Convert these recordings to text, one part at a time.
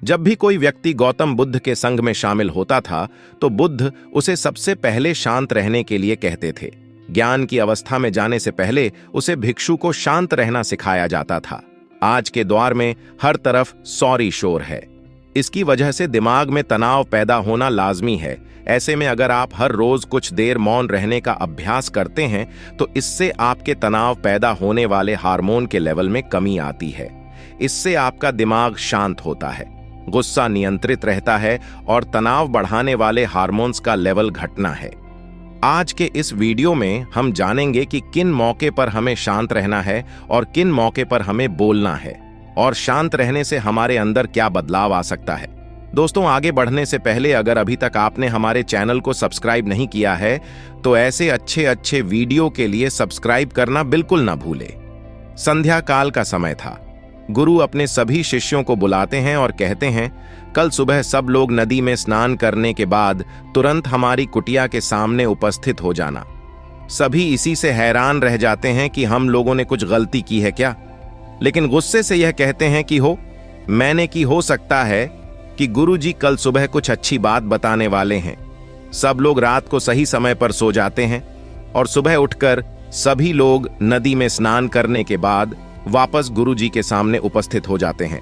जब भी कोई व्यक्ति गौतम बुद्ध के संग में शामिल होता था तो बुद्ध उसे सबसे पहले शांत रहने के लिए कहते थे। ज्ञान की अवस्था में जाने से पहले उसे भिक्षु को शांत रहना सिखाया जाता था। आज के दौर में हर तरफ सॉरी शोर है। इसकी वजह से दिमाग में तनाव पैदा होना लाजमी है। ऐसे में अगर आप हर रोज कुछ देर मौन रहने का अभ्यास करते हैं तो इससे आपके तनाव पैदा होने वाले हार्मोन के लेवल में कमी आती है। इससे आपका दिमाग शांत होता है, गुस्सा नियंत्रित रहता है और तनाव बढ़ाने वाले हार्मोन्स का लेवल घटना है। आज के इस वीडियो में हम जानेंगे कि किन मौके पर हमें शांत रहना है और किन मौके पर हमें बोलना है, और शांत रहने से हमारे अंदर क्या बदलाव आ सकता है। दोस्तों, आगे बढ़ने से पहले अगर अभी तक आपने हमारे चैनल को सब्सक्राइब नहीं किया है तो ऐसे अच्छे वीडियो के लिए सब्सक्राइब करना बिल्कुल ना भूले। संध्या काल का समय था। गुरु अपने सभी शिष्यों को बुलाते हैं और कहते हैं, कल सुबह सब लोग नदी में स्नान करने के बाद तुरंत हमारी कुटिया के सामने उपस्थित हो जाना। सभी इसी से हैरान रह जाते हैं कि हम लोगों ने कुछ गलती की है क्या, लेकिन गुस्से से यह कहते हैं कि मैंने की हो सकता है कि गुरुजी कल सुबह कुछ अच्छी बात बताने वाले हैं। सब लोग रात को सही समय पर सो जाते हैं और सुबह उठकर सभी लोग नदी में स्नान करने के बाद वापस गुरुजी के सामने उपस्थित हो जाते हैं।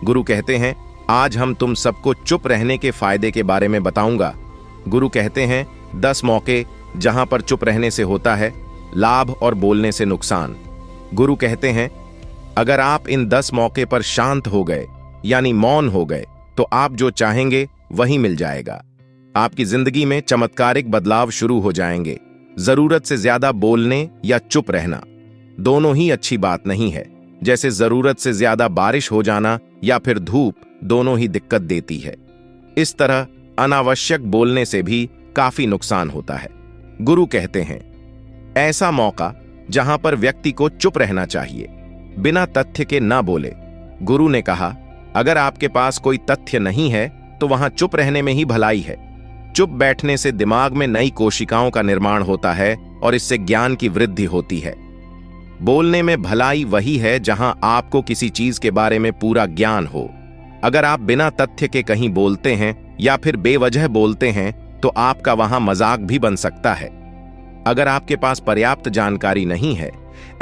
गुरु कहते हैं, आज हम तुम सबको चुप रहने के फायदे के बारे में बताऊंगा। गुरु कहते हैं 10 मौके जहां पर चुप रहने से होता है लाभ और बोलने से नुकसान। गुरु कहते हैं, अगर आप इन 10 मौके पर शांत हो गए यानी मौन हो गए तो आप जो चाहेंगे वही मिल जाएगा। आपकी जिंदगी में चमत्कारिक बदलाव शुरू हो जाएंगे। जरूरत से ज्यादा बोलने या चुप रहना दोनों ही अच्छी बात नहीं है। जैसे जरूरत से ज्यादा बारिश हो जाना या फिर धूप दोनों ही दिक्कत देती है। इस तरह अनावश्यक बोलने से भी काफी नुकसान होता है। गुरु कहते हैं, ऐसा मौका जहां पर व्यक्ति को चुप रहना चाहिए, बिना तथ्य के ना बोले। गुरु ने कहा, अगर आपके पास कोई तथ्य नहीं है तो वहां चुप रहने में ही भलाई है। चुप बैठने से दिमाग में नई कोशिकाओं का निर्माण होता है और इससे ज्ञान की वृद्धि होती है। बोलने में भलाई वही है जहां आपको किसी चीज के बारे में पूरा ज्ञान हो। अगर आप बिना तथ्य के कहीं बोलते हैं या फिर बेवजह बोलते हैं तो आपका वहां मजाक भी बन सकता है। अगर आपके पास पर्याप्त जानकारी नहीं है,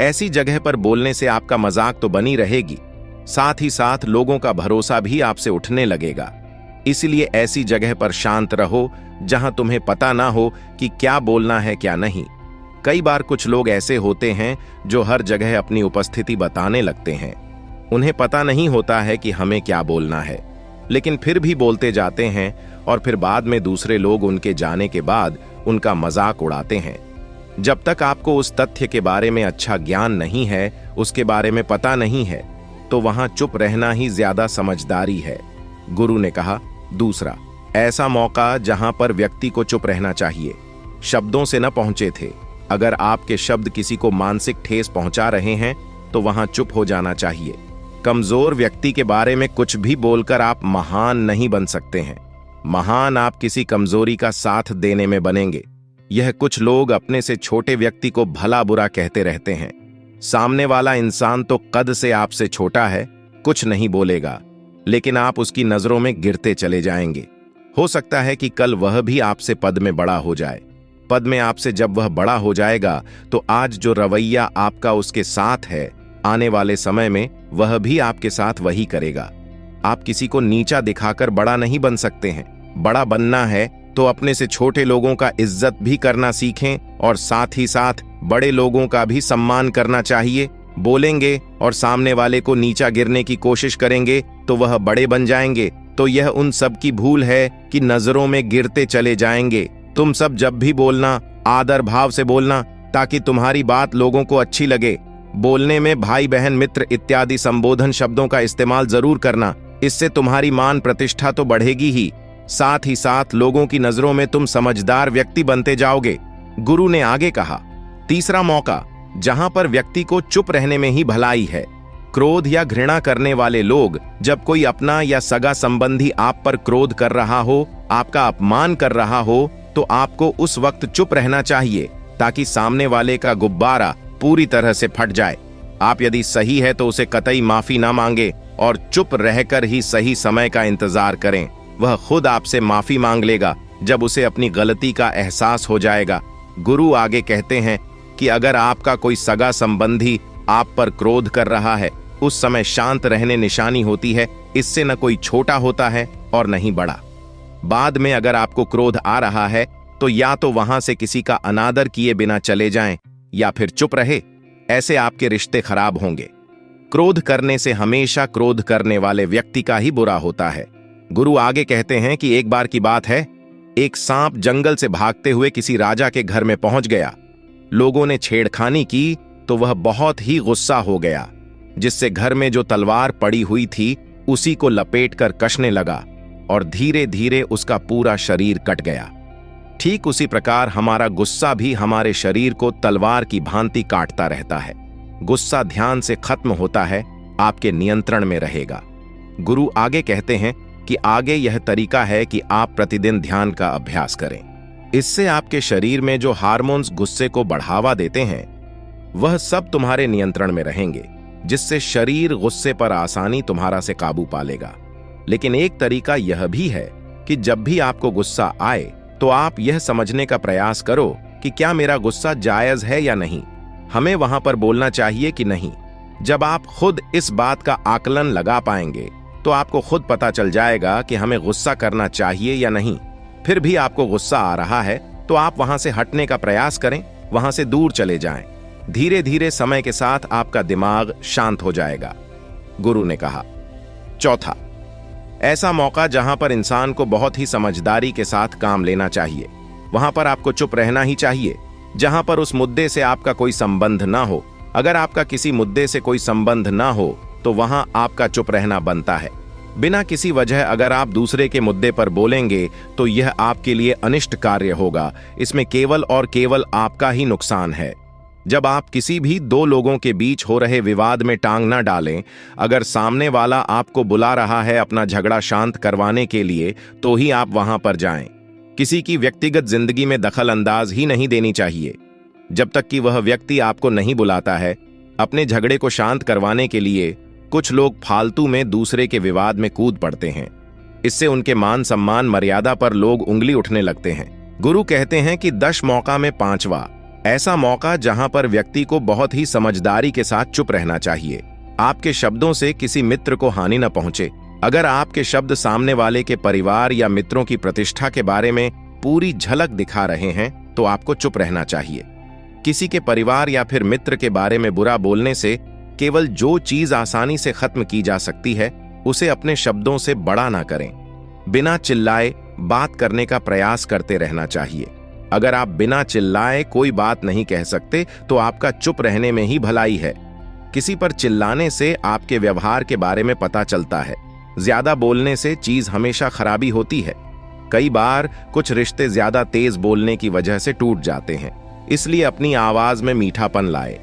ऐसी जगह पर बोलने से आपका मजाक तो बनी रहेगी, साथ ही साथ लोगों का भरोसा भी आपसे उठने लगेगा। इसलिए ऐसी जगह पर शांत रहो जहां तुम्हें पता ना हो कि क्या बोलना है क्या नहीं। कई बार कुछ लोग ऐसे होते हैं जो हर जगह अपनी उपस्थिति बताने लगते हैं। उन्हें पता नहीं होता है कि हमें क्या बोलना है, लेकिन फिर भी बोलते जाते हैं और फिर बाद में दूसरे लोग उनके जाने के बाद उनका मजाक उड़ाते हैं। जब तक आपको उस तथ्य के बारे में अच्छा ज्ञान नहीं है, उसके बारे में पता नहीं है, तो वहां चुप रहना ही ज्यादा समझदारी है। गुरु ने कहा, दूसरा ऐसा मौका जहां पर व्यक्ति को चुप रहना चाहिए, शब्दों से न पहुंचे थे। अगर आपके शब्द किसी को मानसिक ठेस पहुंचा रहे हैं तो वहां चुप हो जाना चाहिए। कमजोर व्यक्ति के बारे में कुछ भी बोलकर आप महान नहीं बन सकते हैं। महान आप किसी कमजोरी का साथ देने में बनेंगे। यह कुछ लोग अपने से छोटे व्यक्ति को भला बुरा कहते रहते हैं। सामने वाला इंसान तो कद से आपसे छोटा है, कुछ नहीं बोलेगा, लेकिन आप उसकी नजरों में गिरते चले जाएंगे। हो सकता है कि कल वह भी आपसे पद में बड़ा हो जाए। पद में आपसे जब वह बड़ा हो जाएगा तो आज जो रवैया आपका उसके साथ है, आने वाले समय में वह भी आपके साथ वही करेगा। आप किसी को नीचा दिखाकर बड़ा नहीं बन सकते हैं। बड़ा बनना है तो अपने से छोटे लोगों का इज्जत भी करना सीखें और साथ ही साथ बड़े लोगों का भी सम्मान करना चाहिए। बोलेंगे और सामने वाले को नीचा गिरने की कोशिश करेंगे तो वह बड़े बन जाएंगे। तो यह उन सब की भूल है कि नजरों में गिरते चले जाएंगे। तुम सब जब भी बोलना आदर भाव से बोलना ताकि तुम्हारी बात लोगों को अच्छी लगे। बोलने में भाई बहन मित्र इत्यादि संबोधन शब्दों का इस्तेमाल जरूर करना। इससे तुम्हारी मान प्रतिष्ठा तो बढ़ेगी ही, साथ ही साथ लोगों की नजरों में तुम समझदार व्यक्ति बनते जाओगे। गुरु ने आगे कहा, तीसरा मौका जहां पर व्यक्ति को चुप रहने में ही भलाई है। क्रोध या घृणा करने वाले लोग, जब कोई अपना या सगा संबंधी आप पर क्रोध कर रहा हो, आपका अपमान कर रहा हो, तो आपको उस वक्त चुप रहना चाहिए ताकि सामने वाले का गुब्बारा पूरी तरह से फट जाए। आप यदि सही है तो उसे कतई माफी ना मांगे और चुप रहकर ही सही समय का इंतजार करें। वह खुद आपसे माफी मांग लेगा जब उसे अपनी गलती का एहसास हो जाएगा। गुरु आगे कहते हैं कि अगर आपका कोई सगा संबंधी आप पर क्रोध कर रहा है, उस समय शांत रहने निशानी होती है। इससे न कोई छोटा होता है और न ही बड़ा। बाद में अगर आपको क्रोध आ रहा है तो या तो वहां से किसी का अनादर किए बिना चले जाएं या फिर चुप रहे। ऐसे आपके रिश्ते खराब होंगे। क्रोध करने से हमेशा क्रोध करने वाले व्यक्ति का ही बुरा होता है। गुरु आगे कहते हैं कि एक बार की बात है, एक सांप जंगल से भागते हुए किसी राजा के घर में पहुंच गया। लोगों ने छेड़खानी की तो वह बहुत ही गुस्सा हो गया, जिससे घर में जो तलवार पड़ी हुई थी उसी को लपेट कर कसने लगा और धीरे धीरे उसका पूरा शरीर कट गया। ठीक उसी प्रकार हमारा गुस्सा भी हमारे शरीर को तलवार की भांति काटता रहता है। गुस्सा ध्यान से खत्म होता है, आपके नियंत्रण में रहेगा। गुरु आगे कहते हैं कि आगे यह तरीका है कि आप प्रतिदिन ध्यान का अभ्यास करें। इससे आपके शरीर में जो हार्मोन्स गुस्से को बढ़ावा देते हैं वह सब तुम्हारे नियंत्रण में रहेंगे, जिससे शरीर गुस्से पर आसानी तुम्हारा से काबू पा लेगा। लेकिन एक तरीका यह भी है कि जब भी आपको गुस्सा आए तो आप यह समझने का प्रयास करो कि क्या मेरा गुस्सा जायज है या नहीं, हमें वहां पर बोलना चाहिए कि नहीं। जब आप खुद इस बात का आकलन लगा पाएंगे तो आपको खुद पता चल जाएगा कि हमें गुस्सा करना चाहिए या नहीं। फिर भी आपको गुस्सा आ रहा है तो आप वहां से हटने का प्रयास करें, वहां से दूर चले जाएं। धीरे धीरे समय के साथ आपका दिमाग शांत हो जाएगा, गुरु ने कहा। चौथा, ऐसा मौका जहां पर इंसान को बहुत ही समझदारी के साथ काम लेना चाहिए, वहां पर आपको चुप रहना ही चाहिए। जहां पर उस मुद्दे से आपका कोई संबंध ना हो, अगर आपका किसी मुद्दे से कोई संबंध ना हो तो वहां आपका चुप रहना बनता है। बिना किसी वजह अगर आप दूसरे के मुद्दे पर बोलेंगे तो यह आपके लिए अनिष्ट कार्य होगा। इसमें केवल और केवल आपका ही नुकसान है। जब आप किसी भी दो लोगों के बीच हो रहे विवाद में टांग ना डालें, अगर सामने वाला आपको बुला रहा है अपना झगड़ा शांत करवाने के लिए तो ही आप वहां पर जाएं। किसी की व्यक्तिगत जिंदगी में दखल अंदाज ही नहीं देनी चाहिए जब तक कि वह व्यक्ति आपको नहीं बुलाता है। अपने झगड़े को शांत करवाने के लिए कुछ लोग फालतू में दूसरे के विवाद में कूद पड़ते हैं। इससे उनके मान सम्मान मर्यादा पर लोग उंगली उठने लगते हैं। गुरु कहते हैं कि 10 मौका में 5वां ऐसा मौका जहां पर व्यक्ति को बहुत ही समझदारी के साथ चुप रहना चाहिए। आपके शब्दों से किसी मित्र को हानि न पहुंचे। अगर आपके शब्द सामने वाले के परिवार या मित्रों की प्रतिष्ठा के बारे में पूरी झलक दिखा रहे हैं तो आपको चुप रहना चाहिए। किसी के परिवार या फिर मित्र के बारे में बुरा बोलने से केवल जो चीज आसानी से खत्म की जा सकती है उसे अपने शब्दों से बड़ा ना करें। बिना चिल्लाए बात करने का प्रयास करते रहना चाहिए। अगर आप बिना चिल्लाए कोई बात नहीं कह सकते तो आपका चुप रहने में ही भलाई है। किसी पर चिल्लाने से आपके व्यवहार के बारे में पता चलता है। ज्यादा बोलने से चीज हमेशा खराबी होती है। कई बार कुछ रिश्ते ज्यादा तेज बोलने की वजह से टूट जाते हैं। इसलिए अपनी आवाज में मीठापन लाए।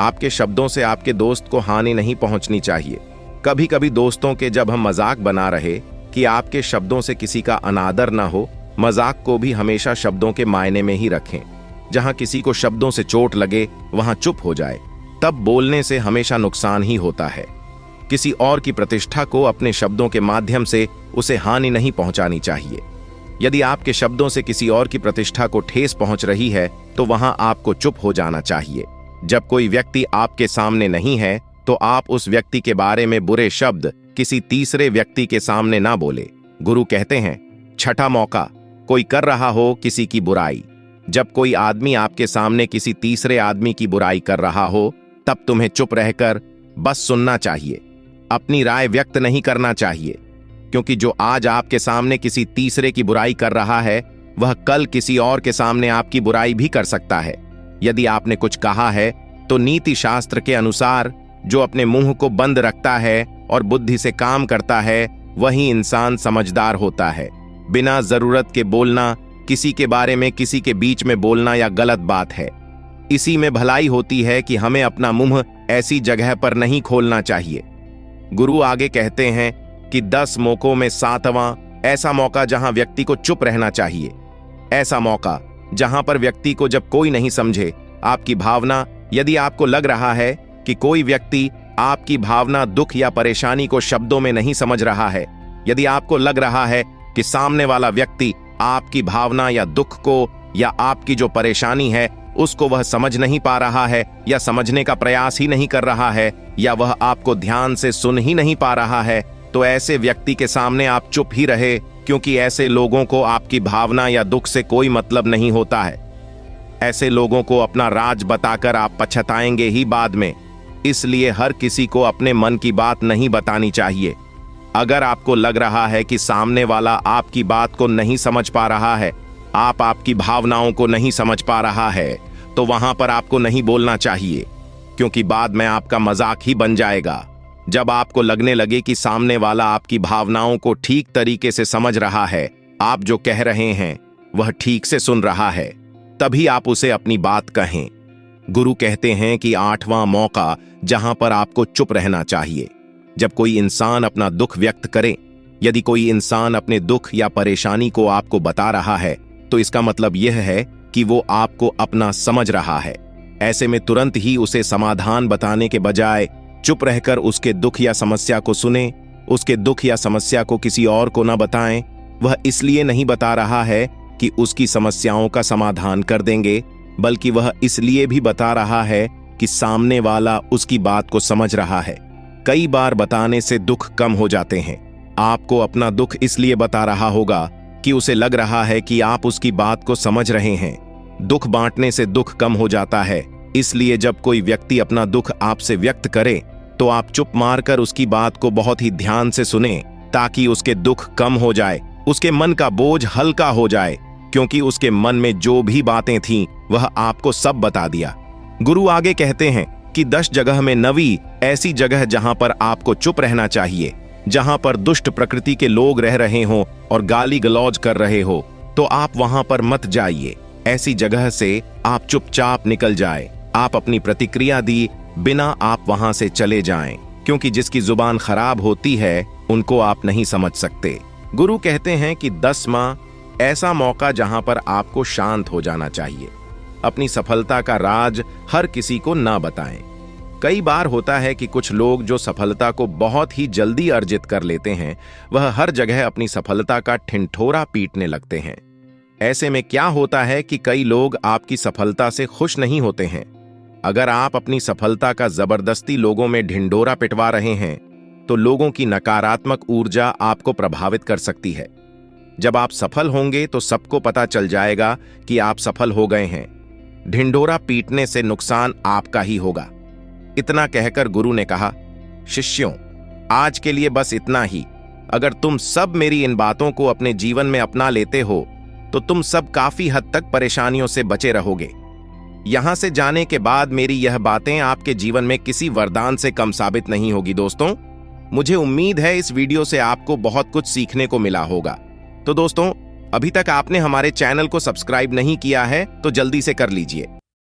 आपके शब्दों से आपके दोस्त को हानि नहीं पहुंचनी चाहिए। कभी कभी दोस्तों के जब हम मजाक बना रहे कि आपके शब्दों से किसी का अनादर ना हो, मजाक को भी हमेशा शब्दों के मायने में ही रखें। जहां किसी को शब्दों से चोट लगे वहां चुप हो जाए। तब बोलने से हमेशा नुकसान ही होता है। किसी और की प्रतिष्ठा को अपने शब्दों के माध्यम से उसे हानि नहीं पहुंचानी चाहिए। यदि आपके शब्दों से किसी और की प्रतिष्ठा को ठेस पहुंच रही है तो वहां आपको चुप हो जाना चाहिए। जब कोई व्यक्ति आपके सामने नहीं है तो आप उस व्यक्ति के बारे में बुरे शब्द किसी तीसरे व्यक्ति के सामने ना बोले। गुरु कहते हैं, छठा मौका, कोई कर रहा हो किसी की बुराई। जब कोई आदमी आपके सामने किसी तीसरे आदमी की बुराई कर रहा हो तब तुम्हें चुप रहकर बस सुनना चाहिए। अपनी राय व्यक्त नहीं करना चाहिए, क्योंकि जो आज आपके सामने किसी तीसरे की बुराई कर रहा है वह कल किसी और के सामने आपकी बुराई भी कर सकता है। यदि आपने कुछ कहा है तो नीति शास्त्र के अनुसार जो अपने मुंह को बंद रखता है और बुद्धि से काम करता है वही इंसान समझदार होता है। बिना जरूरत के बोलना, किसी के बारे में किसी के बीच में बोलना या गलत बात है। इसी में भलाई होती है कि हमें अपना मुंह ऐसी जगह पर नहीं खोलना चाहिए। गुरु आगे कहते हैं कि 10 मौकों में 7वां ऐसा मौका जहां व्यक्ति को चुप रहना चाहिए। ऐसा मौका जहां पर व्यक्ति को जब कोई नहीं समझे आपकी भावना, यदि आपको लग रहा है कि कोई व्यक्ति आपकी भावना दुख या परेशानी को शब्दों में नहीं समझ रहा है। यदि आपको लग रहा है कि सामने वाला व्यक्ति आपकी भावना या दुख को या आपकी जो परेशानी है उसको वह समझ नहीं पा रहा है या समझने का प्रयास ही नहीं कर रहा है या वह आपको ध्यान से सुन ही नहीं पा रहा है, तो ऐसे व्यक्ति के सामने आप चुप ही रहे, क्योंकि ऐसे लोगों को आपकी भावना या दुख से कोई मतलब नहीं होता है। ऐसे लोगों को अपना राज बताकर आप पछताएंगे ही बाद में। इसलिए हर किसी को अपने मन की बात नहीं बतानी चाहिए। अगर आपको लग रहा है कि सामने वाला आपकी बात को नहीं समझ पा रहा है, आप आपकी भावनाओं को नहीं समझ पा रहा है, तो वहां पर आपको नहीं बोलना चाहिए, क्योंकि बाद में आपका मजाक ही बन जाएगा। जब आपको लगने लगे कि सामने वाला आपकी भावनाओं को ठीक तरीके से समझ रहा है, आप जो कह रहे हैं वह ठीक से सुन रहा है, तभी आप उसे अपनी बात कहें। गुरु कहते हैं कि 8वां मौका जहां पर आपको चुप रहना चाहिए। जब कोई इंसान अपना दुख व्यक्त करे, यदि कोई इंसान अपने दुख या परेशानी को आपको बता रहा है, तो इसका मतलब यह है कि वो आपको अपना समझ रहा है। ऐसे में तुरंत ही उसे समाधान बताने के बजाय चुप रहकर उसके दुख या समस्या को सुने। उसके दुख या समस्या को किसी और को न बताएं। वह इसलिए नहीं बता रहा है कि उसकी समस्याओं का समाधान कर देंगे, बल्कि वह इसलिए भी बता रहा है कि सामने वाला उसकी बात को समझ रहा है। कई बार बताने से दुख कम हो जाते हैं। आपको अपना दुख इसलिए बता रहा होगा कि उसे लग रहा है कि आप उसकी बात को समझ रहे हैं। दुख बांटने से दुख कम हो जाता है। इसलिए जब कोई व्यक्ति अपना दुख आपसे व्यक्त करे, तो आप चुप मारकर उसकी बात को बहुत ही ध्यान से सुने, ताकि उसके दुख कम हो जाए, उसके मन का बोझ हल्का हो जाए, क्योंकि उसके मन में जो भी बातें थीं वह आपको सब बता दिया। गुरु आगे कहते हैं कि 10 जगह में 9वीं ऐसी जगह जहां पर आपको चुप रहना चाहिए, जहां पर दुष्ट प्रकृति के लोग रह रहे हों और गाली गलौज कर रहे हो, तो आप वहां पर मत जाइए। ऐसी जगह से आप चुपचाप निकल जाए। आप अपनी प्रतिक्रिया दी बिना आप वहां से चले जाएं, क्योंकि जिसकी जुबान खराब होती है उनको आप नहीं समझ सकते। गुरु कहते हैं कि 10वां ऐसा मौका जहां पर आपको शांत हो जाना चाहिए। अपनी सफलता का राज हर किसी को ना बताएं। कई बार होता है कि कुछ लोग जो सफलता को बहुत ही जल्दी अर्जित कर लेते हैं, वह हर जगह अपनी सफलता का ठिठोरा पीटने लगते हैं। ऐसे में क्या होता है कि कई लोग आपकी सफलता से खुश नहीं होते हैं। अगर आप अपनी सफलता का जबरदस्ती लोगों में ढिंढोरा पिटवा रहे हैं, तो लोगों की नकारात्मक ऊर्जा आपको प्रभावित कर सकती है। जब आप सफल होंगे तो सबको पता चल जाएगा कि आप सफल हो गए हैं। ढिंढोरा पीटने से नुकसान आपका ही होगा। इतना कहकर गुरु ने कहा, शिष्यों, आज के लिए बस इतना ही। अगर तुम सब मेरी इन बातों को अपने जीवन में अपना लेते हो, तो तुम सब काफी हद तक परेशानियों से बचे रहोगे। यहां से जाने के बाद मेरी यह बातें आपके जीवन में किसी वरदान से कम साबित नहीं होगी। दोस्तों, मुझे उम्मीद है इस वीडियो से आपको बहुत कुछ सीखने को मिला होगा। तो दोस्तों, अभी तक आपने हमारे चैनल को सब्सक्राइब नहीं किया है तो जल्दी से कर लीजिए।